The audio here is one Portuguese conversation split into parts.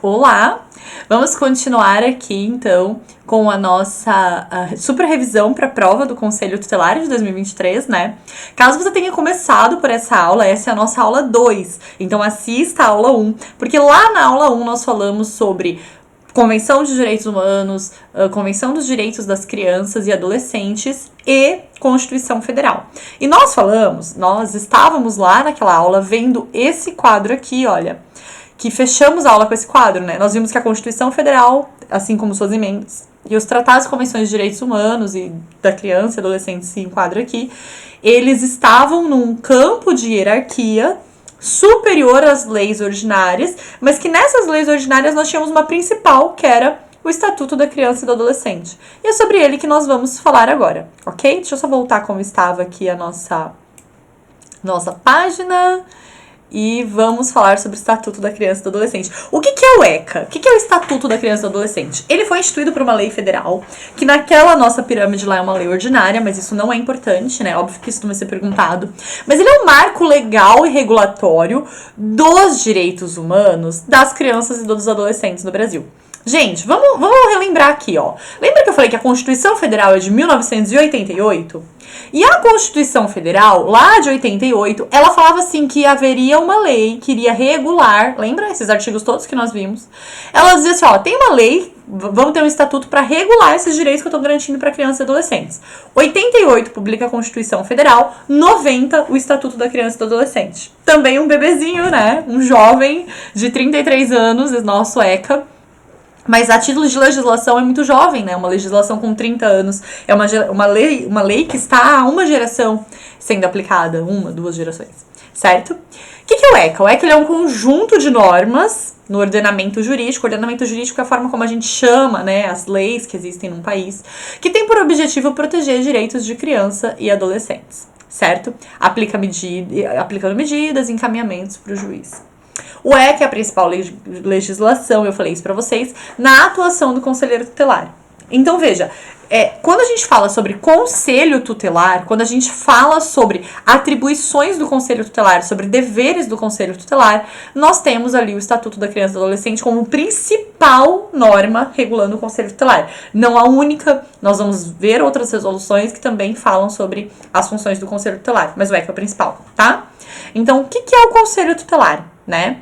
Olá! Vamos continuar aqui, então, com a nossa super revisão para a prova do Conselho Tutelar de 2023, né? Caso você tenha começado por essa aula, essa é a nossa aula 2. Então, assista a aula 1, porque lá na aula 1 nós falamos sobre Convenção de Direitos Humanos, Convenção dos Direitos das Crianças e Adolescentes e Constituição Federal. E nós estávamos lá naquela aula vendo esse quadro aqui, olha, que fechamos a aula com esse quadro, né? Nós vimos que a Constituição Federal, assim como suas emendas, e os tratados e convenções de direitos humanos e da criança e adolescente se enquadram aqui, eles estavam num campo de hierarquia superior às leis ordinárias, mas que nessas leis ordinárias nós tínhamos uma principal, que era o Estatuto da Criança e do Adolescente. E é sobre ele que nós vamos falar agora, ok? Deixa eu só voltar como estava aqui a nossa página. E vamos falar sobre o Estatuto da Criança e do Adolescente. O que é o ECA? O que é o Estatuto da Criança e do Adolescente? Ele foi instituído por uma lei federal, que naquela nossa pirâmide lá é uma lei ordinária, mas isso não é importante, né? Óbvio que isso não vai ser perguntado. Mas ele é um marco legal e regulatório dos direitos humanos das crianças e dos adolescentes no Brasil. Gente, vamos relembrar aqui, ó. Lembra que eu falei que a Constituição Federal é de 1988? E a Constituição Federal, lá de 88, ela falava assim que haveria uma lei que iria regular, lembra esses artigos todos que nós vimos? Ela dizia assim, ó, tem uma lei, vamos ter um estatuto para regular esses direitos que eu estou garantindo para crianças e adolescentes. 88 publica a Constituição Federal, 90 o Estatuto da Criança e do Adolescente. Também um bebezinho, né? Um jovem de 33 anos, nosso ECA. Mas a título de legislação é muito jovem, né? Uma legislação com 30 anos. É uma lei que está há uma geração sendo aplicada. 2 gerações. Certo? O que é o ECA? O ECA ele é um conjunto de normas no ordenamento jurídico. O ordenamento jurídico é a forma como a gente chama, né, as leis que existem num país, que tem por objetivo proteger direitos de criança e adolescentes. Certo? Aplicando medidas e encaminhamentos para o juiz. O ECA é a principal legislação, eu falei isso pra vocês, na atuação do conselheiro tutelar. Então, veja, quando a gente fala sobre conselho tutelar, quando a gente fala sobre atribuições do conselho tutelar, sobre deveres do conselho tutelar, nós temos ali o Estatuto da Criança e do Adolescente como principal norma regulando o conselho tutelar. Não a única, nós vamos ver outras resoluções que também falam sobre as funções do conselho tutelar, mas o ECA é o principal, tá? Então, o que é o conselho tutelar, né?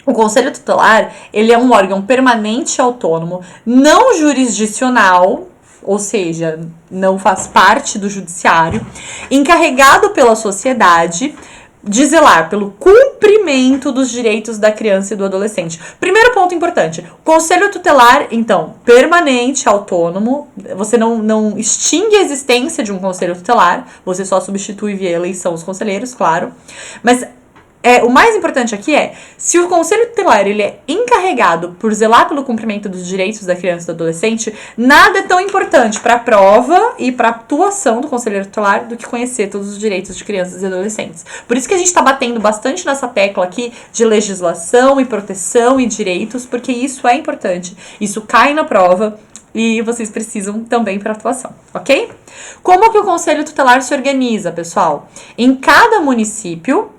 O Conselho Tutelar, ele é um órgão permanente e autônomo, não jurisdicional, ou seja, não faz parte do judiciário, encarregado pela sociedade de zelar pelo cumprimento dos direitos da criança e do adolescente. Primeiro ponto importante, o Conselho Tutelar, então, permanente, autônomo, você não extingue a existência de um Conselho Tutelar, você só substitui via eleição os conselheiros, claro, mas o mais importante aqui é, se o Conselho Tutelar ele é encarregado por zelar pelo cumprimento dos direitos da criança e do adolescente, nada é tão importante para a prova e para a atuação do Conselheiro Tutelar do que conhecer todos os direitos de crianças e adolescentes. Por isso que a gente está batendo bastante nessa tecla aqui de legislação e proteção e direitos, porque isso é importante. Isso cai na prova e vocês precisam também para atuação, ok? Como que o Conselho Tutelar se organiza, pessoal? Em cada município,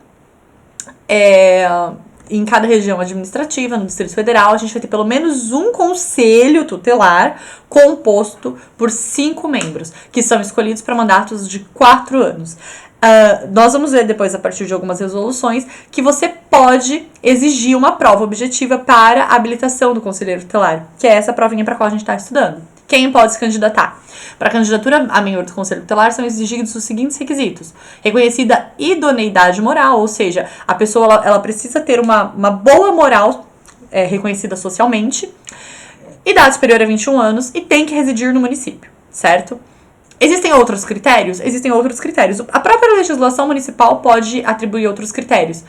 em cada região administrativa, no Distrito Federal, a gente vai ter pelo menos um conselho tutelar composto por 5 membros, que são escolhidos para mandatos de 4 anos. Nós vamos ver depois, a partir de algumas resoluções, que você pode exigir uma prova objetiva para a habilitação do conselheiro tutelar, que é essa provinha para a qual a gente está estudando. Quem pode se candidatar? Para a candidatura a membro do Conselho Tutelar são exigidos os seguintes requisitos. Reconhecida idoneidade moral, ou seja, a pessoa ela precisa ter uma boa moral reconhecida socialmente, idade superior a 21 anos e tem que residir no município, certo? Existem outros critérios? Existem outros critérios. A própria legislação municipal pode atribuir outros critérios.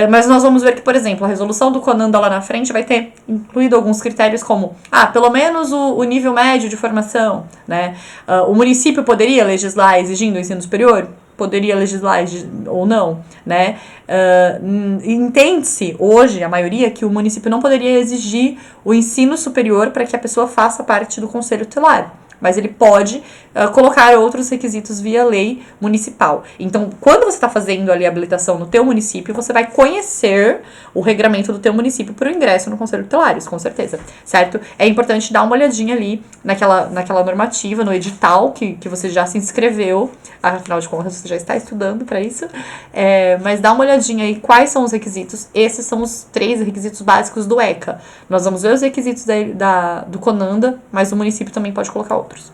Mas nós vamos ver que, por exemplo, a resolução do CONANDA lá na frente vai ter incluído alguns critérios como, pelo menos o nível médio de formação, né? O município poderia legislar exigindo o ensino superior? Poderia legislar ou não, né? Entende-se hoje, a maioria, que o município não poderia exigir o ensino superior para que a pessoa faça parte do conselho tutelar. Mas ele pode colocar outros requisitos via lei municipal. Então, quando você está fazendo ali a habilitação no teu município, você vai conhecer o regramento do teu município para o ingresso no Conselho Tutelar, isso com certeza, certo? É importante dar uma olhadinha ali naquela normativa, no edital que você já se inscreveu, afinal de contas você já está estudando para isso, mas dá uma olhadinha aí quais são os requisitos. Esses são os 3 requisitos básicos do ECA. Nós vamos ver os requisitos do CONANDA, mas o município também pode colocar outros.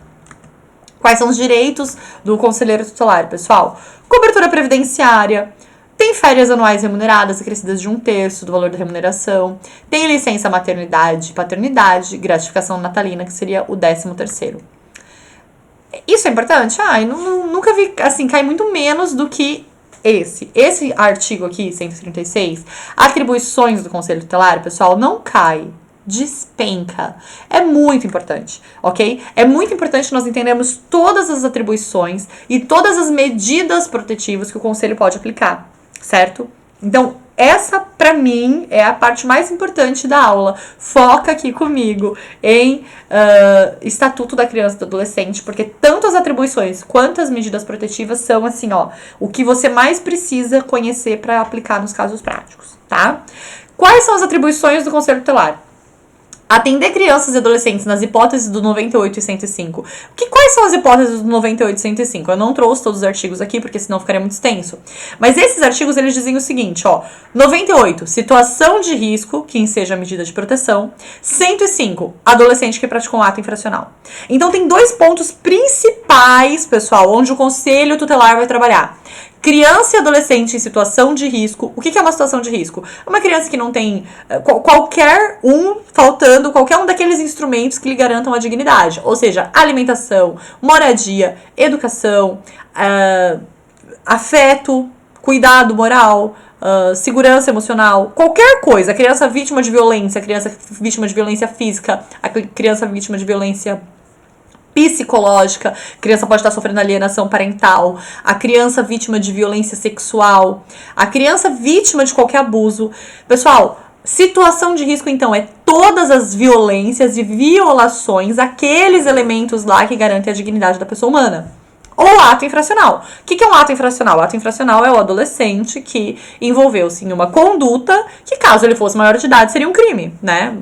Quais são os direitos do conselheiro tutelar, pessoal? Cobertura previdenciária, tem férias anuais remuneradas acrescidas de 1/3 do valor da remuneração, tem licença maternidade e paternidade, gratificação natalina, que seria o 13º. Isso é importante? Nunca vi, assim, cai muito menos do que esse artigo aqui, 136, atribuições do Conselho Tutelar, pessoal, não cai. Despenca. É muito importante, ok? É muito importante nós entendermos todas as atribuições e todas as medidas protetivas que o Conselho pode aplicar, certo? Então, essa, pra mim, é a parte mais importante da aula. Foca aqui comigo em Estatuto da Criança e do Adolescente, porque tanto as atribuições quanto as medidas protetivas são, assim, o que você mais precisa conhecer para aplicar nos casos práticos, tá? Quais são as atribuições do Conselho Tutelar? Atender crianças e adolescentes nas hipóteses do 98 e 105. Quais são as hipóteses do 98 e 105? Eu não trouxe todos os artigos aqui, porque senão ficaria muito extenso. Mas esses artigos, eles dizem o seguinte, 98, situação de risco, que enseja medida de proteção. 105, adolescente que praticou um ato infracional. Então, tem 2 pontos principais, pessoal, onde o Conselho Tutelar vai trabalhar. Criança e adolescente em situação de risco. O que é uma situação de risco? Uma criança que não tem faltando qualquer um daqueles instrumentos que lhe garantam a dignidade. Ou seja, alimentação, moradia, educação, afeto, cuidado moral, segurança emocional, qualquer coisa. A criança vítima de violência, a criança vítima de violência física, a criança vítima de violência psicológica, a criança pode estar sofrendo alienação parental, a criança vítima de violência sexual, a criança vítima de qualquer abuso. Pessoal, situação de risco, então, é todas as violências e violações, aqueles elementos lá que garantem a dignidade da pessoa humana. Ou ato infracional. O que é um ato infracional? O ato infracional é o adolescente que envolveu-se em uma conduta que, caso ele fosse maior de idade, seria um crime, né?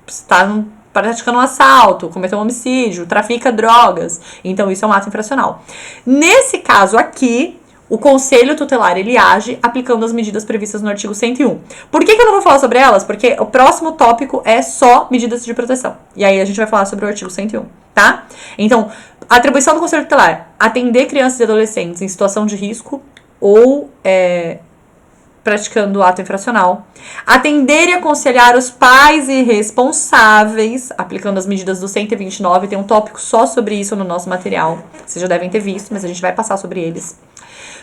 Está praticando um assalto, cometeu um homicídio, trafica drogas. Então, isso é um ato infracional. Nesse caso aqui, o Conselho Tutelar, ele age aplicando as medidas previstas no artigo 101. Por que eu não vou falar sobre elas? Porque o próximo tópico é só medidas de proteção. E aí a gente vai falar sobre o artigo 101, tá? Então, a atribuição do Conselho Tutelar: atender crianças e adolescentes em situação de risco ou praticando ato infracional, atender e aconselhar os pais irresponsáveis, aplicando as medidas do 129, tem um tópico só sobre isso no nosso material, vocês já devem ter visto, mas a gente vai passar sobre eles.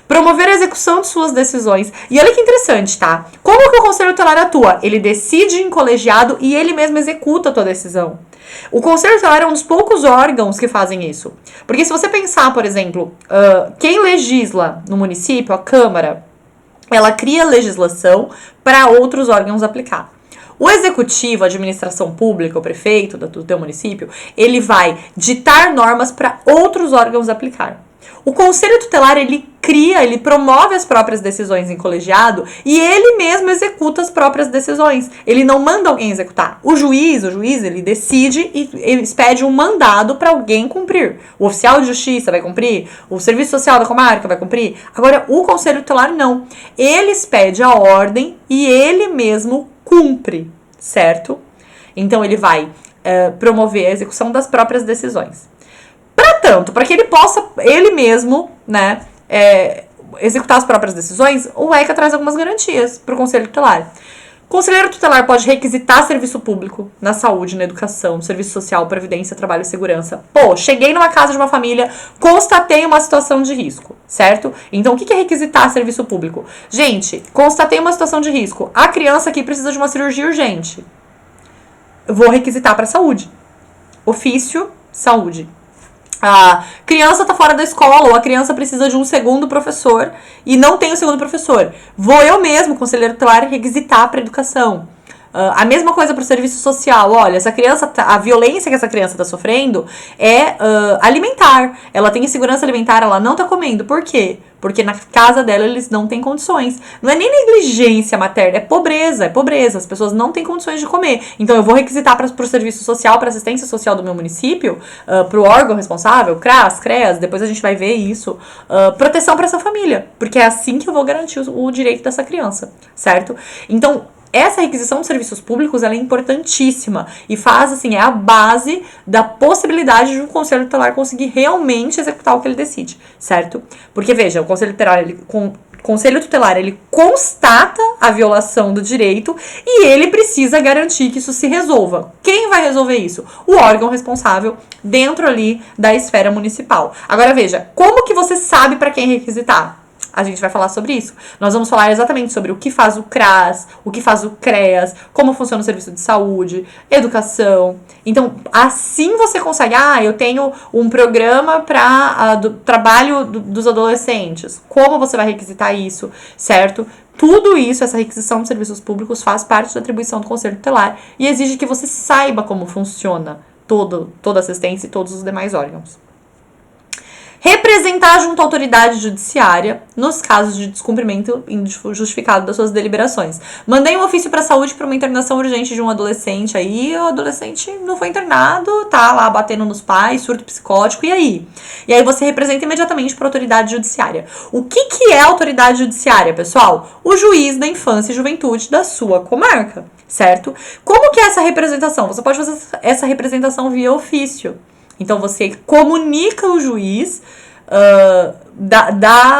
Promover a execução de suas decisões. E olha que interessante, tá? Como que o Conselho Tutelar atua? Ele decide em colegiado e ele mesmo executa a tua decisão. O Conselho Tutelar é um dos poucos órgãos que fazem isso. Porque se você pensar, por exemplo, quem legisla no município, a Câmara, ela cria legislação para outros órgãos aplicar. O executivo, a administração pública, o prefeito do teu município, ele vai ditar normas para outros órgãos aplicar. O Conselho Tutelar, ele promove as próprias decisões em colegiado e ele mesmo executa as próprias decisões. Ele não manda alguém executar. O juiz, ele decide e ele expede um mandado para alguém cumprir. O oficial de justiça vai cumprir, o serviço social da comarca vai cumprir. Agora, o Conselho Tutelar não. Ele expede a ordem e ele mesmo cumpre, certo? Então, ele vai promover a execução das próprias decisões. Para que ele possa, ele mesmo, né, executar as próprias decisões, o ECA traz algumas garantias para o Conselho Tutelar. O conselheiro tutelar pode requisitar serviço público na saúde, na educação, serviço social, previdência, trabalho e segurança. Cheguei numa casa de uma família, constatei uma situação de risco, certo? Então, o que é requisitar serviço público? Gente, constatei uma situação de risco. A criança aqui precisa de uma cirurgia urgente. Eu vou requisitar para saúde. Ofício, saúde. A criança tá fora da escola ou a criança precisa de um segundo professor e não tem o segundo professor. Vou eu mesmo, conselheiro tutelar, requisitar para educação. A mesma coisa para o serviço social. Olha, essa criança, a violência que essa criança está sofrendo é alimentar. Ela tem insegurança alimentar, ela não está comendo. Por quê? Porque na casa dela eles não têm condições. Não é nem negligência materna, é pobreza, é pobreza. As pessoas não têm condições de comer. Então eu vou requisitar para o serviço social, para assistência social do meu município, para o órgão responsável, CRAS, CREAS, depois a gente vai ver isso, proteção para essa família. Porque é assim que eu vou garantir o direito dessa criança, certo? Então, essa requisição de serviços públicos, ela é importantíssima e faz, assim, é a base da possibilidade de um conselho tutelar conseguir realmente executar o que ele decide, certo? Porque, veja, o conselho tutelar, ele constata a violação do direito e ele precisa garantir que isso se resolva. Quem vai resolver isso? O órgão responsável dentro ali da esfera municipal. Agora, veja, como que você sabe para quem requisitar? A gente vai falar sobre isso. Nós vamos falar exatamente sobre o que faz o CRAS, o que faz o CREAS, como funciona o serviço de saúde, educação. Então, assim você consegue. Eu tenho um programa para do trabalho dos adolescentes. Como você vai requisitar isso, certo? Tudo isso, essa requisição de serviços públicos, faz parte da atribuição do Conselho Tutelar e exige que você saiba como funciona toda a assistência e todos os demais órgãos. Representar junto à autoridade judiciária nos casos de descumprimento injustificado das suas deliberações. Mandei um ofício para a saúde para uma internação urgente de um adolescente aí, o adolescente não foi internado, tá lá batendo nos pais, surto psicótico, e aí? E aí você representa imediatamente para a autoridade judiciária. O que é a autoridade judiciária, pessoal? O juiz da infância e juventude da sua comarca, certo? Como que é essa representação? Você pode fazer essa representação via ofício. Então, você comunica o juiz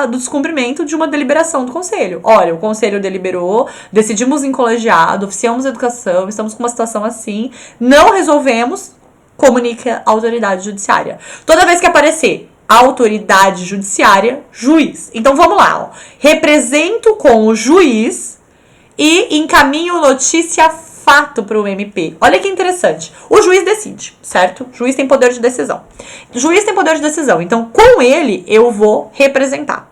do descumprimento de uma deliberação do conselho. Olha, o conselho deliberou, decidimos em colegiado, oficiamos a educação, estamos com uma situação assim, não resolvemos, comunica a autoridade judiciária. Toda vez que aparecer autoridade judiciária, juiz. Então, vamos lá. Represento com o juiz e encaminho notícia fato para o MP. Olha que interessante. O juiz decide, certo? O juiz tem poder de decisão. O juiz tem poder de decisão. Então, com ele, eu vou representar.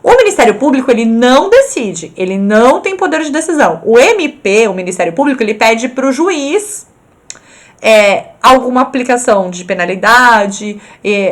O Ministério Público, ele não decide. Ele não tem poder de decisão. O MP, o Ministério Público, ele pede para o juiz alguma aplicação de penalidade,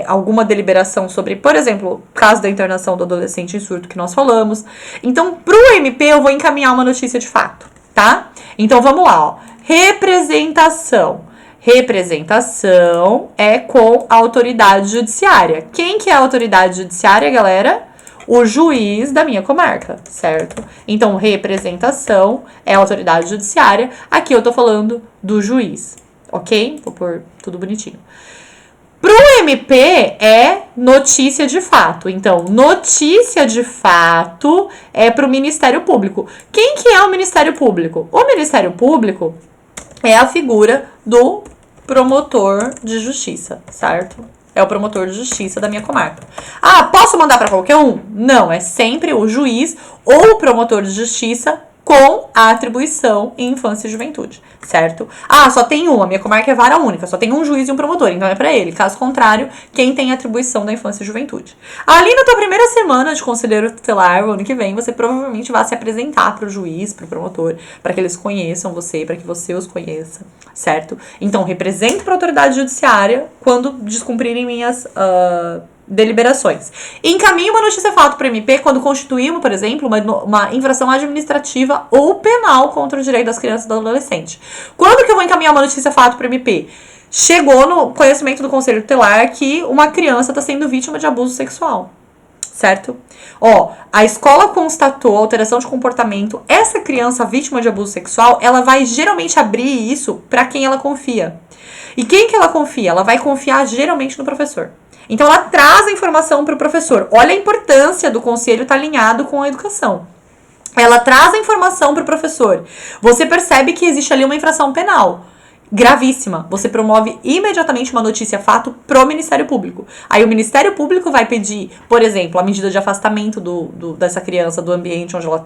alguma deliberação sobre, por exemplo, o caso da internação do adolescente em surto que nós falamos. Então, para o MP, eu vou encaminhar uma notícia de fato. Tá? Então, vamos lá, ó. Representação. Representação é com a autoridade judiciária. Quem que é a autoridade judiciária, galera? O juiz da minha comarca, certo? Então, representação é a autoridade judiciária. Aqui eu tô falando do juiz, ok? Vou pôr tudo bonitinho. Pro MP é notícia de fato. Então, notícia de fato é pro Ministério Público. Quem que é o Ministério Público? O Ministério Público é a figura do promotor de justiça, certo? É o promotor de justiça da minha comarca. Posso mandar para qualquer um? Não, é sempre o juiz ou o promotor de justiça com a atribuição em infância e juventude, certo? Só tem um, a minha comarca é vara única, só tem um juiz e um promotor, então é pra ele. Caso contrário, quem tem atribuição da infância e juventude. Ali na tua primeira semana de conselheiro tutelar, o ano que vem, você provavelmente vai se apresentar pro juiz, pro promotor, para que eles conheçam você, para que você os conheça, certo? Então, represento pra autoridade judiciária quando descumprirem minhas deliberações. Encaminho uma notícia fato para o MP quando constituímos, por exemplo, uma infração administrativa ou penal contra o direito das crianças e do adolescente. Quando que eu vou encaminhar uma notícia fato para o MP? Chegou no conhecimento do Conselho Tutelar que uma criança está sendo vítima de abuso sexual, certo? A escola constatou alteração de comportamento. Essa criança vítima de abuso sexual, ela vai geralmente abrir isso para quem ela confia. E quem que ela confia? Ela vai confiar geralmente no professor. Então, ela traz a informação para o professor. Olha a importância do conselho estar alinhado com a educação. Ela traz a informação para o professor. Você percebe que existe ali uma infração penal gravíssima. Você promove imediatamente uma notícia fato pro Ministério Público. Aí o Ministério Público vai pedir, por exemplo, a medida de afastamento dessa criança do ambiente onde ela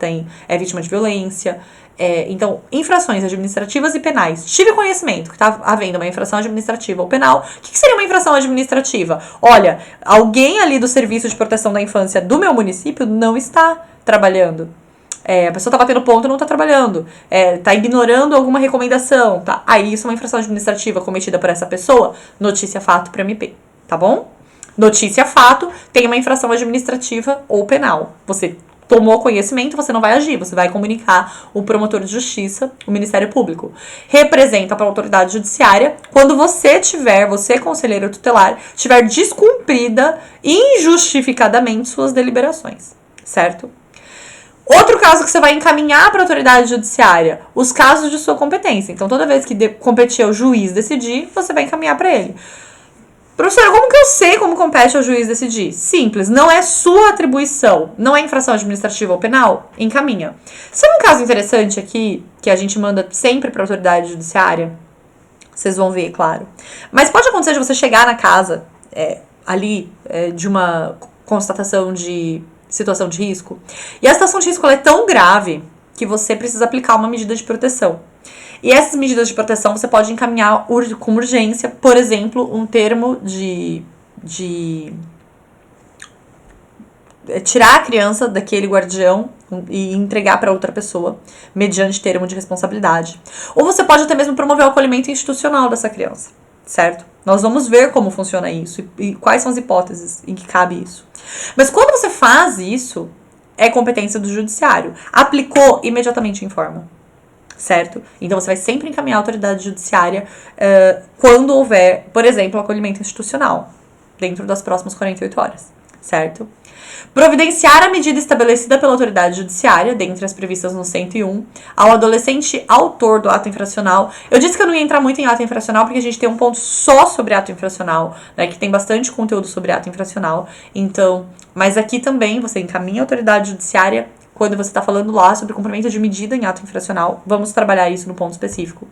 é vítima de violência. Então, infrações administrativas e penais. Tive conhecimento que está havendo uma infração administrativa ou penal. O que seria uma infração administrativa? Olha, alguém ali do Serviço de Proteção da Infância do meu município não está trabalhando. A pessoa tá batendo ponto e não tá trabalhando. Tá ignorando alguma recomendação, tá? Aí isso é uma infração administrativa cometida por essa pessoa. Notícia, fato pro MP, tá bom? Notícia, fato, tem uma infração administrativa ou penal. Você tomou conhecimento, você não vai agir, você vai comunicar o promotor de justiça, o Ministério Público. Representa para a autoridade judiciária quando você, conselheiro tutelar, tiver descumprida injustificadamente suas deliberações, certo? Outro caso que você vai encaminhar para a autoridade judiciária, os casos de sua competência. Então, toda vez que competir ao juiz decidir, você vai encaminhar para ele. Professora, como que eu sei como compete ao juiz decidir? Simples, não é sua atribuição, não é infração administrativa ou penal? Encaminha. Sabe um caso interessante aqui, que a gente manda sempre para a autoridade judiciária? Vocês vão ver, claro. Mas pode acontecer de você chegar na casa, de uma constatação de situação de risco, e a situação de risco ela é tão grave que você precisa aplicar uma medida de proteção. E essas medidas de proteção você pode encaminhar com urgência, por exemplo, um termo de tirar a criança daquele guardião e entregar para outra pessoa, mediante termo de responsabilidade. Ou você pode até mesmo promover o acolhimento institucional dessa criança, certo? Nós vamos ver como funciona isso e quais são as hipóteses em que cabe isso. Mas quando você faz isso, é competência do judiciário. Aplicou, imediatamente informa. Certo? Então, você vai sempre encaminhar a autoridade judiciária quando houver, por exemplo, acolhimento institucional, dentro das próximas 48 horas, certo? Providenciar a medida estabelecida pela autoridade judiciária, dentre as previstas no 101, ao adolescente autor do ato infracional. Eu disse que eu não ia entrar muito em ato infracional, porque a gente tem um ponto só sobre ato infracional, né, que tem bastante conteúdo sobre ato infracional. Então, mas aqui também você encaminha a autoridade judiciária quando você está falando lá sobre cumprimento de medida em ato infracional. Vamos trabalhar isso no ponto específico.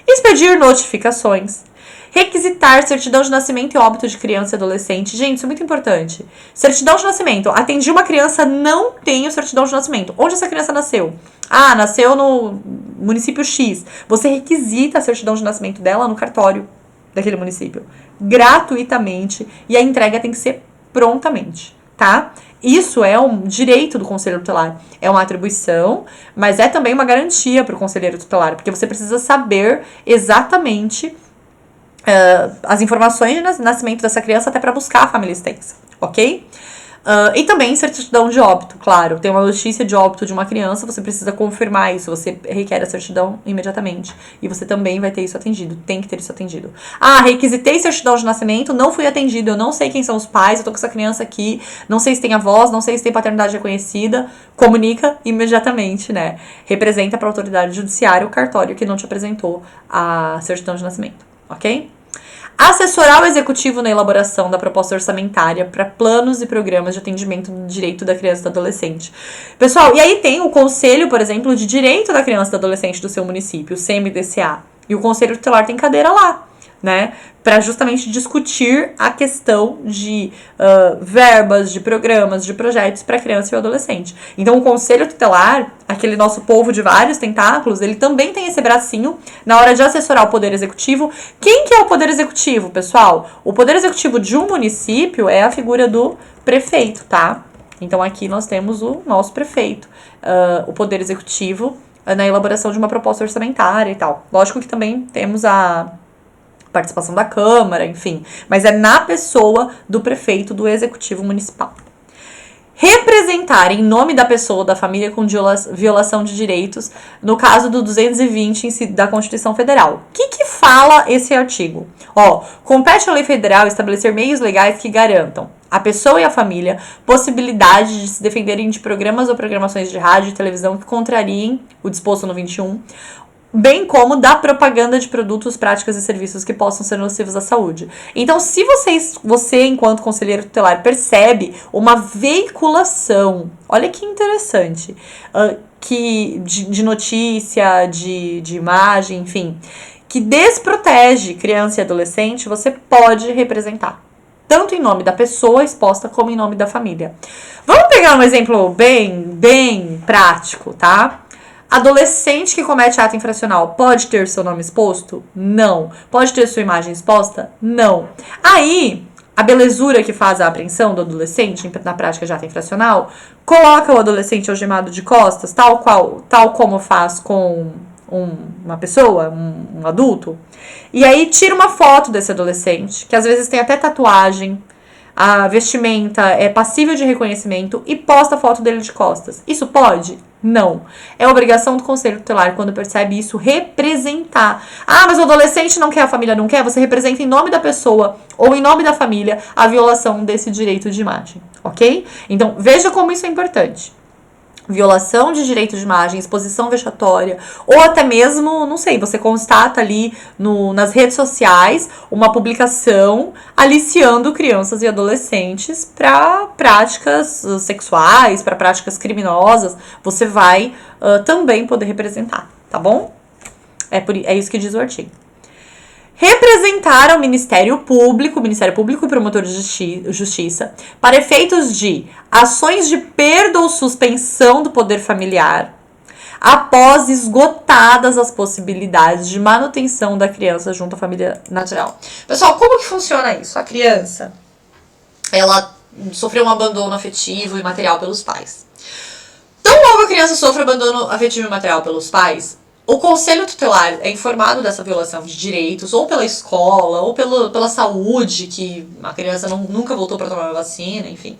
Expedir notificações. Requisitar certidão de nascimento e óbito de criança e adolescente. Gente, isso é muito importante. Certidão de nascimento. Atendi uma criança, não tenho certidão de nascimento. Onde essa criança nasceu? Ah, nasceu no município X. Você requisita a certidão de nascimento dela no cartório daquele município. Gratuitamente. E a entrega tem que ser prontamente, tá? Isso é um direito do conselheiro tutelar. É uma atribuição, mas é também uma garantia para o conselheiro tutelar, porque você precisa saber exatamente as informações de nascimento dessa criança até para buscar a família extensa, ok? E também certidão de óbito, claro. Tem uma notícia de óbito de uma criança, você precisa confirmar isso, você requer a certidão imediatamente. E você também vai ter isso atendido, tem que ter isso atendido. Ah, requisitei certidão de nascimento, não fui atendido, eu não sei quem são os pais, eu tô com essa criança aqui, não sei se tem avós, não sei se tem paternidade reconhecida. Comunica imediatamente, né? Representa para a autoridade judiciária o cartório que não te apresentou a certidão de nascimento, ok? Assessorar o executivo na elaboração da proposta orçamentária para planos e programas de atendimento do direito da criança e do adolescente. Pessoal, e aí tem o Conselho, por exemplo, de Direito da Criança e do Adolescente do seu município, o CMDCA. E o Conselho Tutelar tem cadeira lá, né? Para justamente discutir a questão de verbas, de programas, de projetos para criança e adolescente. Então, o Conselho Tutelar, aquele nosso povo de vários tentáculos, ele também tem esse bracinho na hora de assessorar o Poder Executivo. Quem que é o Poder Executivo, pessoal? O Poder Executivo de um município é a figura do prefeito, tá? Então, aqui nós temos o nosso prefeito, o Poder Executivo na elaboração de uma proposta orçamentária e tal. Lógico que também temos a participação da Câmara, enfim. Mas é na pessoa do prefeito, do executivo municipal. Representar em nome da pessoa ou da família com violação de direitos, no caso do 220 da Constituição Federal. O que fala esse artigo? Compete à lei federal estabelecer meios legais que garantam a pessoa e a família possibilidade de se defenderem de programas ou programações de rádio e televisão que contrariem o disposto no 21, bem como da propaganda de produtos, práticas e serviços que possam ser nocivos à saúde. Então, se você, enquanto conselheiro tutelar, percebe uma veiculação, olha que interessante, de notícia, de imagem, enfim, que desprotege criança e adolescente, você pode representar, tanto em nome da pessoa exposta como em nome da família. Vamos pegar um exemplo bem prático, tá? Adolescente que comete ato infracional pode ter seu nome exposto? Não. Pode ter sua imagem exposta? Não. Aí, a belezura que faz a apreensão do adolescente na prática de ato infracional, coloca o adolescente algemado de costas, tal como faz com uma pessoa, um adulto, e aí tira uma foto desse adolescente, que às vezes tem até tatuagem, a vestimenta é passível de reconhecimento, e posta a foto dele de costas. Isso pode? Não. É obrigação do Conselho Tutelar, quando percebe isso, representar. Ah, mas o adolescente não quer, a família não quer, você representa em nome da pessoa ou em nome da família a violação desse direito de imagem, ok? Então, veja como isso é importante. Violação de direito de imagem, exposição vexatória, ou até mesmo, não sei, você constata ali nas redes sociais uma publicação aliciando crianças e adolescentes para práticas sexuais, para práticas criminosas, você vai também poder representar, tá bom? É isso que diz o artigo. Representar ao Ministério Público e Promotor de Justiça, para efeitos de ações de perda ou suspensão do poder familiar, após esgotadas as possibilidades de manutenção da criança junto à família natural. Pessoal, como que funciona isso? A criança, ela sofreu um abandono afetivo e material pelos pais. Tão logo a criança sofre abandono afetivo e material pelos pais, o Conselho Tutelar é informado dessa violação de direitos, ou pela escola, ou pela saúde, que a criança nunca voltou para tomar vacina, enfim.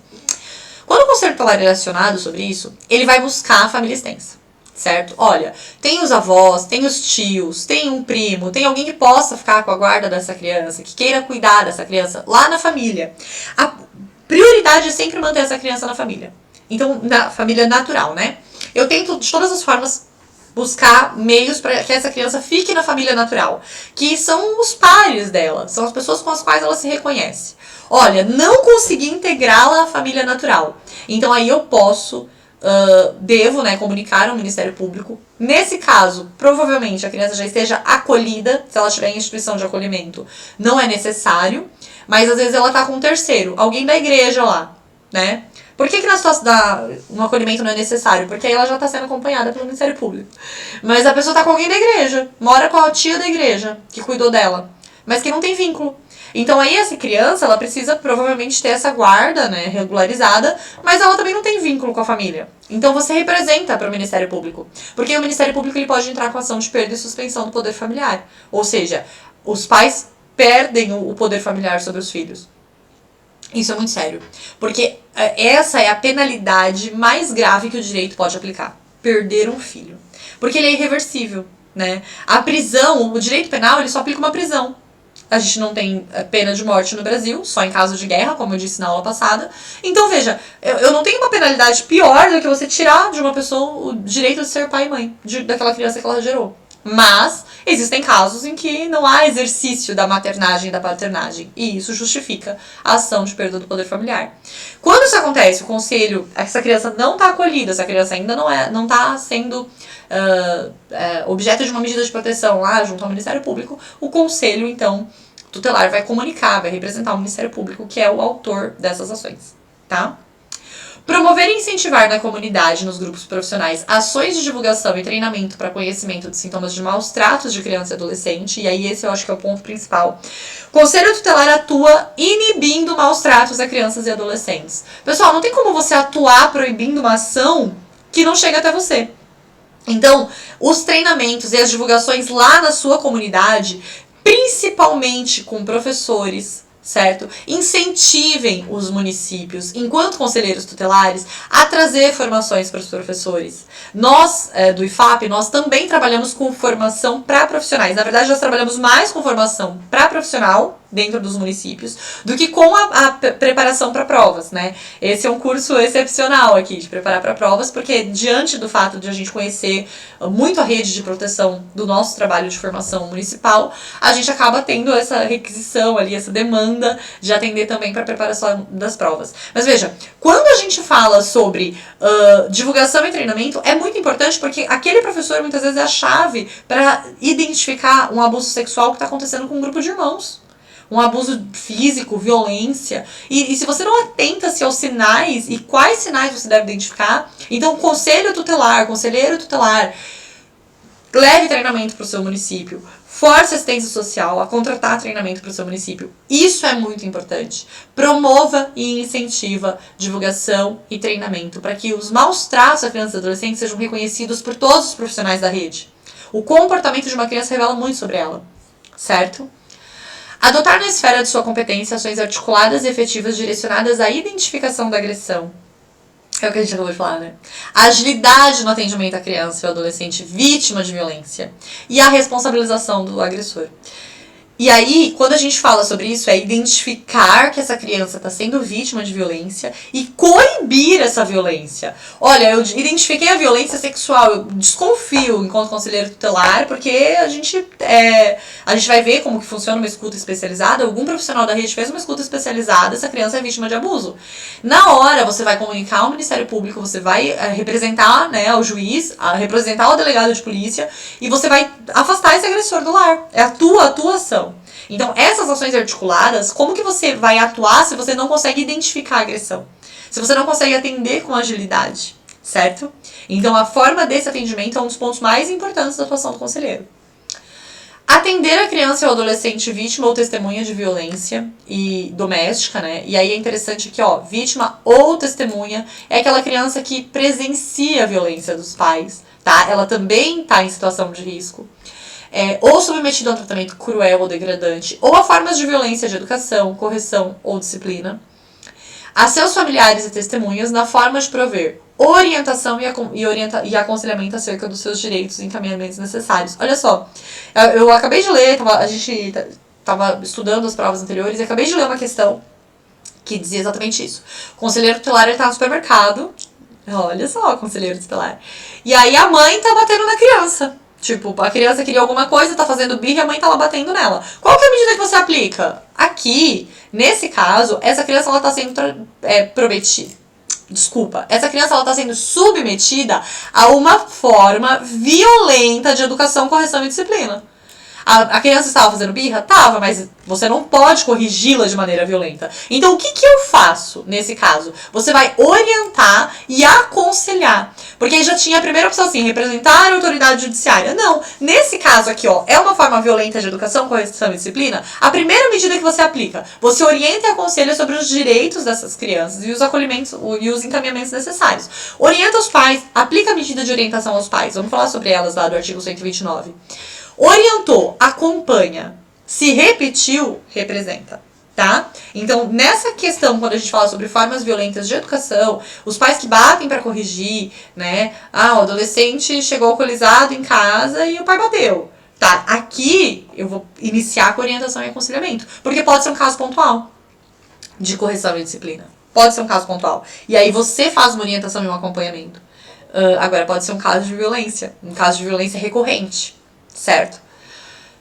Quando o Conselho Tutelar é acionado sobre isso, ele vai buscar a família extensa, certo? Olha, tem os avós, tem os tios, tem um primo, tem alguém que possa ficar com a guarda dessa criança, que queira cuidar dessa criança lá na família. A prioridade é sempre manter essa criança na família. Então, na família natural, né? Eu tento, de todas as formas, buscar meios para que essa criança fique na família natural, que são os pares dela, são as pessoas com as quais ela se reconhece. Olha, não consegui integrá-la à família natural. Então aí eu posso, devo, né, comunicar ao Ministério Público. Nesse caso, provavelmente a criança já esteja acolhida, se ela estiver em instituição de acolhimento, não é necessário, mas às vezes ela está com um terceiro, alguém da igreja lá, né? Por que na situação um acolhimento não é necessário? Porque aí ela já está sendo acompanhada pelo Ministério Público. Mas a pessoa está com alguém da igreja, mora com a tia da igreja, que cuidou dela, mas que não tem vínculo. Então aí essa criança, ela precisa provavelmente ter essa guarda, né, regularizada, mas ela também não tem vínculo com a família. Então você representa para o Ministério Público. Porque o Ministério Público ele pode entrar com ação de perda e suspensão do poder familiar. Ou seja, os pais perdem o poder familiar sobre os filhos. Isso é muito sério, porque essa é a penalidade mais grave que o direito pode aplicar. Perder um filho. Porque ele é irreversível, né? A prisão, o direito penal, ele só aplica uma prisão. A gente não tem pena de morte no Brasil, só em caso de guerra, como eu disse na aula passada. Então, veja, eu não tenho uma penalidade pior do que você tirar de uma pessoa o direito de ser pai e mãe daquela criança que ela gerou. Mas existem casos em que não há exercício da maternagem e da paternagem, e isso justifica a ação de perda do poder familiar. Quando isso acontece, o conselho, essa criança não está acolhida, essa criança ainda não está sendo objeto de uma medida de proteção lá junto ao Ministério Público, o conselho, então, tutelar vai comunicar, vai representar o Ministério Público, que é o autor dessas ações, tá? Promover e incentivar na comunidade, nos grupos profissionais, ações de divulgação e treinamento para conhecimento de sintomas de maus tratos de criança e adolescente, e aí esse eu acho que é o ponto principal. O Conselho Tutelar atua inibindo maus tratos a crianças e adolescentes. Pessoal, não tem como você atuar proibindo uma ação que não chega até você. Então, os treinamentos e as divulgações lá na sua comunidade, principalmente com professores, certo? Incentivem os municípios, enquanto conselheiros tutelares, a trazer formações para os professores. Nós, do IFAP, nós também trabalhamos com formação para profissionais. Na verdade, nós trabalhamos mais com formação para profissional dentro dos municípios do que com a preparação para provas, né? Esse é um curso excepcional aqui de preparar para provas, porque diante do fato de a gente conhecer muito a rede de proteção do nosso trabalho de formação municipal, a gente acaba tendo essa requisição ali, essa demanda de atender também para a preparação das provas. Mas veja, quando a gente fala sobre divulgação e treinamento, é muito importante porque aquele professor muitas vezes é a chave para identificar um abuso sexual que está acontecendo com um grupo de irmãos. Um abuso físico, violência. E se você não atenta-se aos sinais e quais sinais você deve identificar, então conselheiro tutelar, leve treinamento para o seu município. Force assistência social a contratar treinamento para o seu município. Isso é muito importante. Promova e incentiva divulgação e treinamento para que os maus tratos da criança e do adolescente sejam reconhecidos por todos os profissionais da rede. O comportamento de uma criança revela muito sobre ela, certo? Adotar na esfera de sua competência ações articuladas e efetivas direcionadas à identificação da agressão. É o que a gente acabou de falar, né? A agilidade no atendimento à criança e ao adolescente vítima de violência. E a responsabilização do agressor. E aí, quando a gente fala sobre isso, é identificar que essa criança está sendo vítima de violência e coibir essa violência. Olha, eu identifiquei a violência sexual, eu desconfio enquanto conselheiro tutelar, porque a gente vai ver como que funciona uma escuta especializada. Algum profissional da rede fez uma escuta especializada, essa criança é vítima de abuso. Na hora, você vai comunicar ao Ministério Público, você vai representar, né, o juiz, representar o delegado de polícia e você vai afastar esse agressor do lar. É a tua atuação. Então, essas ações articuladas, como que você vai atuar se você não consegue identificar a agressão? Se você não consegue atender com agilidade, certo? Então, a forma desse atendimento é um dos pontos mais importantes da atuação do conselheiro. Atender a criança ou adolescente vítima ou testemunha de violência e doméstica, né? E aí é interessante que, ó, vítima ou testemunha é aquela criança que presencia a violência dos pais, tá? Ela também tá em situação de risco. Ou submetido a um tratamento cruel ou degradante, ou a formas de violência de educação, correção ou disciplina, a seus familiares e testemunhas na forma de prover orientação e aconselhamento acerca dos seus direitos e encaminhamentos necessários. Olha só, eu acabei de ler, a gente estava estudando as provas anteriores e acabei de ler uma questão que dizia exatamente isso. O conselheiro tutelar está no supermercado, olha só, conselheiro tutelar, e aí a mãe tá batendo na criança. Tipo, a criança queria alguma coisa, tá fazendo birra e a mãe tá lá batendo nela. Qual que é a medida que você aplica? Aqui, nesse caso, essa criança ela tá sendo essa criança ela tá sendo submetida a uma forma violenta de educação, correção e disciplina. A criança estava fazendo birra? Tava, mas você não pode corrigi-la de maneira violenta. Então, o que eu faço nesse caso? Você vai orientar e aconselhar. Porque aí já tinha a primeira opção assim, representar a autoridade judiciária. Não, nesse caso aqui, ó, é uma forma violenta de educação, correção e disciplina. A primeira medida que você aplica, você orienta e aconselha sobre os direitos dessas crianças e os acolhimentos e os encaminhamentos necessários. Orienta os pais, aplica a medida de orientação aos pais. Vamos falar sobre elas lá do artigo 129. Orientou, acompanha. Se repetiu, representa, tá? Então, nessa questão, quando a gente fala sobre formas violentas de educação, os pais que batem para corrigir, né? Ah, o adolescente chegou alcoolizado em casa e o pai bateu. Tá, aqui eu vou iniciar com orientação e aconselhamento. Porque pode ser um caso pontual de correção e disciplina. Pode ser um caso pontual. E aí você faz uma orientação e um acompanhamento. Agora, pode ser um caso de violência recorrente. Certo?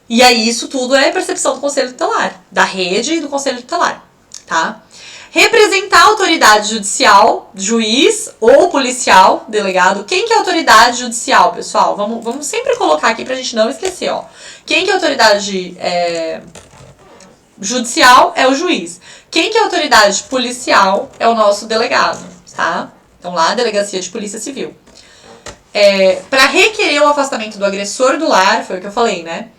E aí isso tudo é percepção do conselho tutelar, da rede e do conselho tutelar, tá? Representar a autoridade judicial, juiz ou policial, delegado. Quem que é a autoridade judicial, pessoal? Vamos sempre colocar aqui pra gente não esquecer, ó. Quem que é a autoridade judicial é o juiz. Quem que é a autoridade policial é o nosso delegado, tá? Então lá, Delegacia de Polícia Civil. Para requerer o afastamento do agressor do lar, foi o que eu falei, né?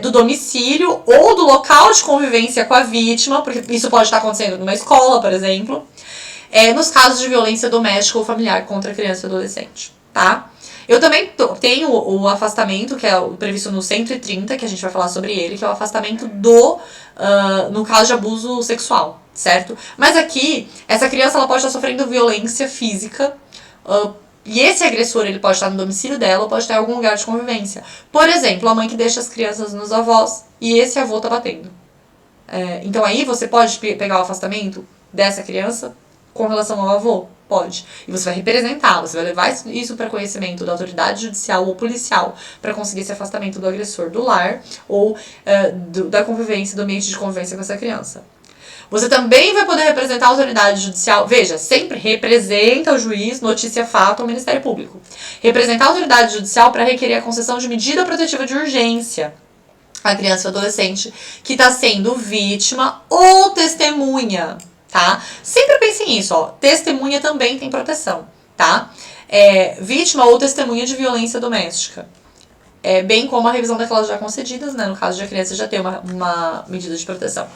Do domicílio ou do local de convivência com a vítima, porque isso pode estar acontecendo numa escola, por exemplo, nos casos de violência doméstica ou familiar contra criança e adolescente, tá? Eu também tenho o afastamento, que é o previsto no 130, que a gente vai falar sobre ele, que é o afastamento no caso de abuso sexual, certo? Mas aqui, essa criança ela pode estar sofrendo violência física, e esse agressor, ele pode estar no domicílio dela ou pode estar em algum lugar de convivência. Por exemplo, a mãe que deixa as crianças nos avós e esse avô tá batendo. Então aí você pode pegar o afastamento dessa criança com relação ao avô? Pode. E você vai representar, você vai levar isso para conhecimento da autoridade judicial ou policial para conseguir esse afastamento do agressor do lar ou da convivência, do ambiente de convivência com essa criança. Você também vai poder representar a autoridade judicial. Veja, sempre representa o juiz, notícia, fato ou Ministério Público. Representar a autoridade judicial para requerer a concessão de medida protetiva de urgência à criança ou adolescente que está sendo vítima ou testemunha, tá? Sempre pense nisso, ó. Testemunha também tem proteção, tá? Vítima ou testemunha de violência doméstica. bem como a revisão daquelas já concedidas, né? No caso de a criança já ter uma medida de proteção.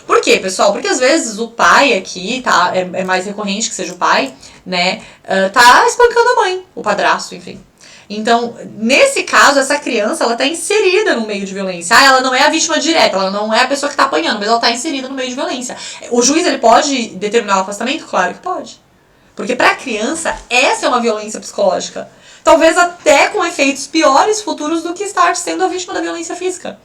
Por quê, pessoal? Porque às vezes o pai aqui, tá? É mais recorrente que seja o pai, né? Tá espancando a mãe, o padrasto, enfim. Então, nesse caso, essa criança, ela tá inserida no meio de violência. Ela não é a vítima direta, ela não é a pessoa que tá apanhando, mas ela tá inserida no meio de violência. O juiz, ele pode determinar o afastamento? Claro que pode. Porque pra criança, essa é uma violência psicológica. Talvez até com efeitos piores futuros do que estar sendo a vítima da violência física.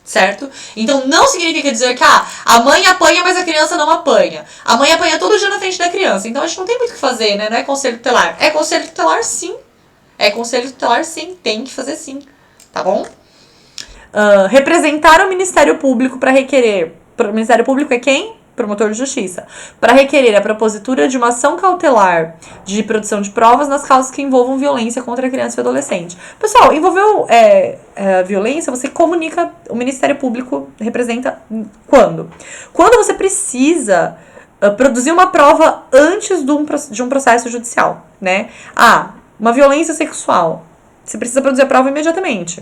Certo? Então não significa dizer que a mãe apanha, mas a criança não apanha. A mãe apanha todo dia na frente da criança. Então a gente não tem muito o que fazer, né? Não é conselho tutelar. É conselho tutelar, sim. É conselho tutelar, sim. Tem que fazer, sim. Tá bom? Representar o Ministério Público para requerer. O Ministério Público é quem? Promotor de justiça, para requerer a propositura de uma ação cautelar de produção de provas nas causas que envolvam violência contra a criança e adolescente. Pessoal, envolveu violência, você comunica, o Ministério Público representa quando? Quando você precisa produzir uma prova antes de um processo judicial, né? Uma violência sexual, você precisa produzir a prova imediatamente.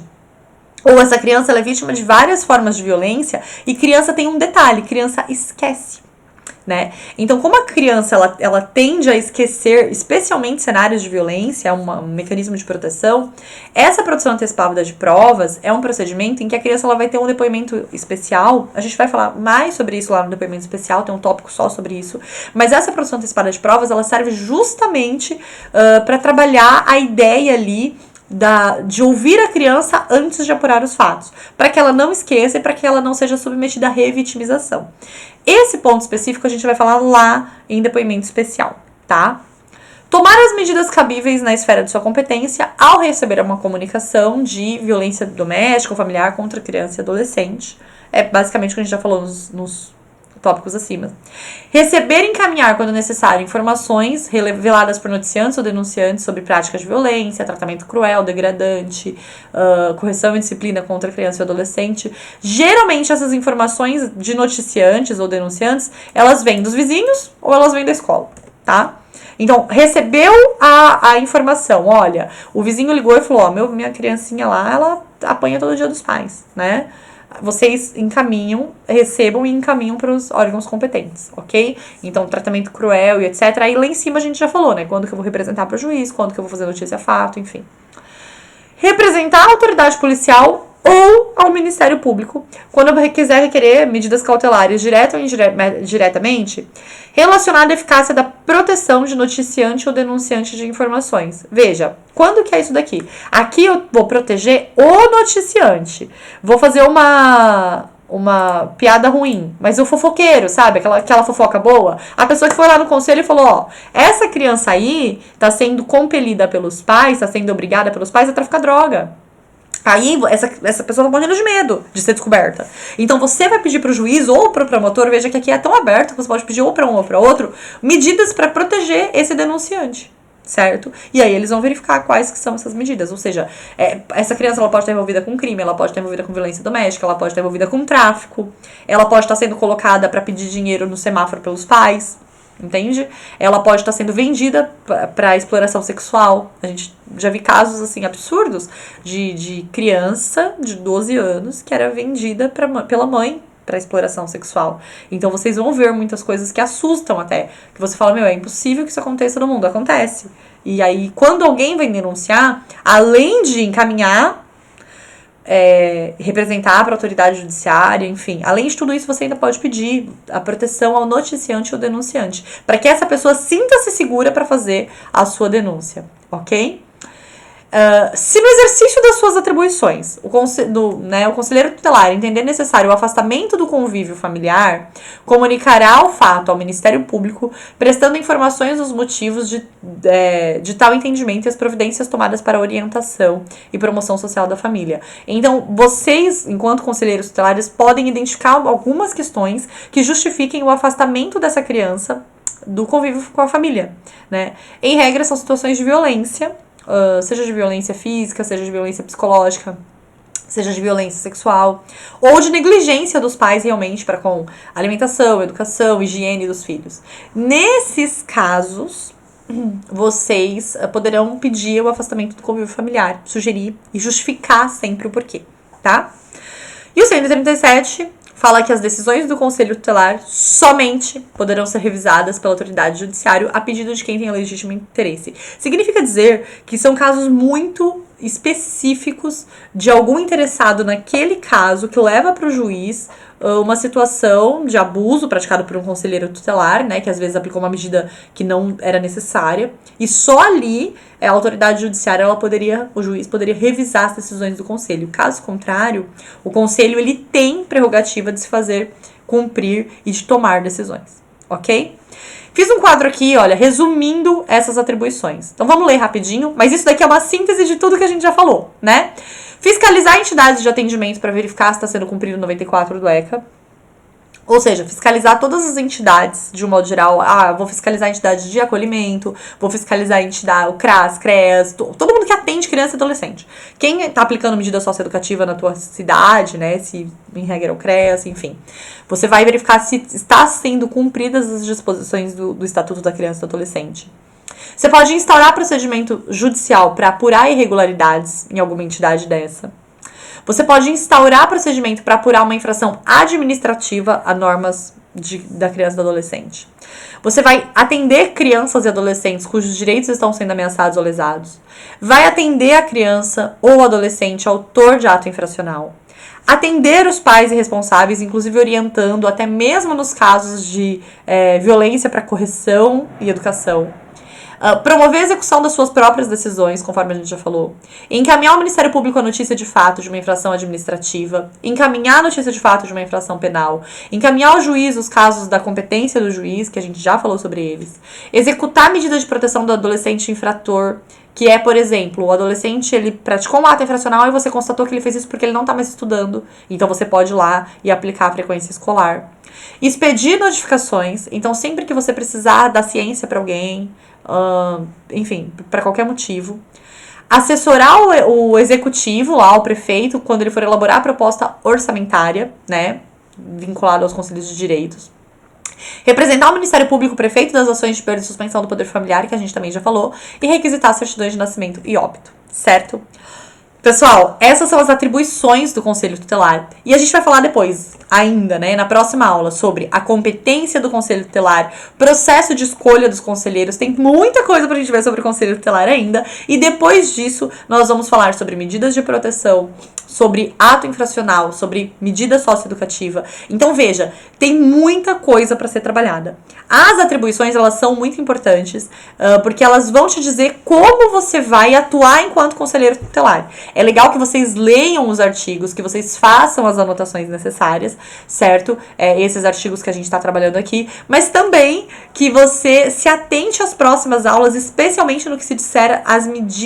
Ou essa criança ela é vítima de várias formas de violência e criança tem um detalhe, criança esquece, né? Então, como a criança ela tende a esquecer, especialmente cenários de violência, um mecanismo de proteção, essa produção antecipada de provas é um procedimento em que a criança ela vai ter um depoimento especial. A gente vai falar mais sobre isso lá no depoimento especial, tem um tópico só sobre isso. Mas essa produção antecipada de provas, ela serve justamente para trabalhar a ideia ali de ouvir a criança antes de apurar os fatos, para que ela não esqueça e para que ela não seja submetida à revitimização. Esse ponto específico a gente vai falar lá em depoimento especial, tá? Tomar as medidas cabíveis na esfera de sua competência ao receber uma comunicação de violência doméstica ou familiar contra criança e adolescente. É basicamente o que a gente já falou nos tópicos acima. Receber e encaminhar, quando necessário, informações reveladas por noticiantes ou denunciantes sobre práticas de violência, tratamento cruel, degradante, correção e disciplina contra criança e adolescente. Geralmente, essas informações de noticiantes ou denunciantes, elas vêm dos vizinhos ou elas vêm da escola, tá? Então, recebeu a informação, olha, o vizinho ligou e falou, minha criancinha lá, ela apanha todo dia dos pais, né? Vocês recebam e encaminham para os órgãos competentes, ok? Então, tratamento cruel e etc. Aí lá em cima a gente já falou, né? Quando que eu vou representar para o juiz, quando que eu vou fazer notícia fato, enfim. Representar a autoridade policial ou ao Ministério Público, quando eu quiser requerer medidas cautelares direta ou indiretamente, relacionada à eficácia da proteção de noticiante ou denunciante de informações. Veja, quando que é isso daqui? Aqui eu vou proteger o noticiante. Vou fazer uma piada ruim, mas o fofoqueiro, sabe? Aquela fofoca boa. A pessoa que foi lá no conselho e falou, essa criança aí tá sendo compelida pelos pais, tá sendo obrigada pelos pais a traficar droga. Aí, essa pessoa tá morrendo de medo de ser descoberta. Então, você vai pedir pro juiz ou pro promotor, veja que aqui é tão aberto que você pode pedir ou pra um ou pra outro, medidas para proteger esse denunciante, certo? E aí, eles vão verificar quais que são essas medidas. Ou seja, essa criança ela pode estar envolvida com crime, ela pode estar envolvida com violência doméstica, ela pode estar envolvida com tráfico, ela pode estar sendo colocada para pedir dinheiro no semáforo pelos pais, entende? Ela pode estar sendo vendida para exploração sexual. A gente já vi casos assim absurdos de criança de 12 anos que era vendida pela mãe para exploração sexual. Então vocês vão ver muitas coisas que assustam até, que você fala, é impossível que isso aconteça no mundo. Acontece. E aí, quando alguém vem denunciar, além de encaminhar, representar para a autoridade judiciária, enfim. Além de tudo isso, você ainda pode pedir a proteção ao noticiante ou denunciante, para que essa pessoa sinta-se segura para fazer a sua denúncia, ok? Se no exercício das suas atribuições o conselheiro tutelar entender necessário o afastamento do convívio familiar, comunicará o fato ao Ministério Público, prestando informações dos motivos de tal entendimento e as providências tomadas para a orientação e promoção social da família. Então, vocês, enquanto conselheiros tutelares, podem identificar algumas questões que justifiquem o afastamento dessa criança do convívio com a família, né? Em regra, são situações de violência, seja de violência física, seja de violência psicológica, seja de violência sexual, ou de negligência dos pais realmente para com alimentação, educação, higiene dos filhos. Nesses casos, vocês poderão pedir o afastamento do convívio familiar, sugerir e justificar sempre o porquê, tá? E o 137 fala que as decisões do Conselho Tutelar somente poderão ser revisadas pela autoridade judiciária a pedido de quem tem legítimo interesse. Significa dizer que são casos muito específicos de algum interessado naquele caso que leva para o juiz uma situação de abuso praticado por um conselheiro tutelar, né, que às vezes aplicou uma medida que não era necessária, e só ali a autoridade judiciária, o juiz poderia revisar as decisões do conselho. Caso contrário, o conselho ele tem prerrogativa de se fazer cumprir e de tomar decisões, ok? Fiz um quadro aqui, olha, resumindo essas atribuições. Então vamos ler rapidinho, mas isso daqui é uma síntese de tudo que a gente já falou, né? Fiscalizar entidades de atendimento para verificar se está sendo cumprido o 94 do ECA. Ou seja, fiscalizar todas as entidades, de um modo geral. Vou fiscalizar a entidade de acolhimento, vou fiscalizar a entidade, o CRAS, CREAS, todo mundo que atende criança e adolescente. Quem está aplicando medida socioeducativa na tua cidade, né, se em regra é o CREAS, enfim. Você vai verificar se está sendo cumpridas as disposições do Estatuto da Criança e do Adolescente. Você pode instaurar procedimento judicial para apurar irregularidades em alguma entidade dessa. Você pode instaurar procedimento para apurar uma infração administrativa a normas da criança e do adolescente. Você vai atender crianças e adolescentes cujos direitos estão sendo ameaçados ou lesados. Vai atender a criança ou adolescente autor de ato infracional. Atender os pais e responsáveis, inclusive orientando, até mesmo nos casos de violência para correção e educação. Promover a execução das suas próprias decisões, conforme a gente já falou. Encaminhar ao Ministério Público a notícia de fato de uma infração administrativa. Encaminhar a notícia de fato de uma infração penal. Encaminhar ao juiz os casos da competência do juiz, que a gente já falou sobre eles. Executar medidas de proteção do adolescente infrator, que é, por exemplo, o adolescente ele praticou um ato infracional e você constatou que ele fez isso porque ele não está mais estudando. Então você pode ir lá e aplicar a frequência escolar. Expedir notificações. Então sempre que você precisar dar ciência para alguém, enfim, para qualquer motivo. Assessorar o executivo lá, o prefeito, quando ele for elaborar a proposta orçamentária, né, vinculada aos conselhos de direitos. Representar o Ministério Público, o prefeito das ações de perda e suspensão do poder familiar, que a gente também já falou, e requisitar certidões de nascimento e óbito, certo? Pessoal, essas são as atribuições do Conselho Tutelar. E a gente vai falar depois, ainda, né, na próxima aula, sobre a competência do Conselho Tutelar, processo de escolha dos conselheiros. Tem muita coisa pra gente ver sobre o Conselho Tutelar ainda. E depois disso, nós vamos falar sobre medidas de proteção, sobre ato infracional, sobre medida socioeducativa. Então, veja, tem muita coisa para ser trabalhada. As atribuições, elas são muito importantes, porque elas vão te dizer como você vai atuar enquanto conselheiro tutelar. É legal que vocês leiam os artigos, que vocês façam as anotações necessárias, certo? Esses artigos que a gente está trabalhando aqui, mas também que você se atente às próximas aulas, especialmente no que se disser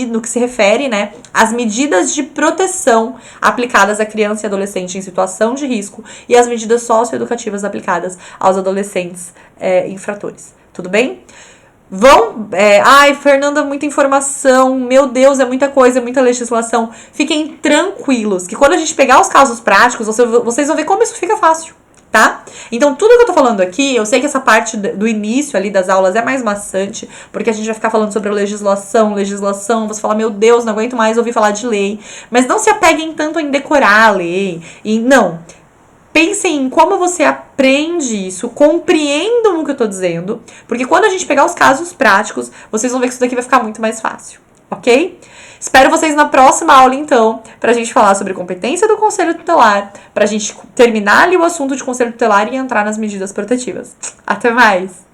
no que se refere, né, às medidas de proteção aplicadas à criança e adolescente em situação de risco e as medidas socioeducativas aplicadas aos adolescentes infratores. Tudo bem? Fernanda, muita informação, meu Deus, é muita coisa, é muita legislação. Fiquem tranquilos, que quando a gente pegar os casos práticos, vocês vão ver como isso fica fácil, tá? Então, tudo que eu tô falando aqui, eu sei que essa parte do início ali das aulas é mais maçante, porque a gente vai ficar falando sobre legislação, você fala, meu Deus, não aguento mais ouvir falar de lei, mas não se apeguem tanto em decorar a lei, pensem em como você aprende isso, compreendam o que eu tô dizendo, porque quando a gente pegar os casos práticos, vocês vão ver que isso daqui vai ficar muito mais fácil, ok? Espero vocês na próxima aula, então, pra gente falar sobre competência do Conselho Tutelar, pra gente terminar ali o assunto de Conselho Tutelar e entrar nas medidas protetivas. Até mais!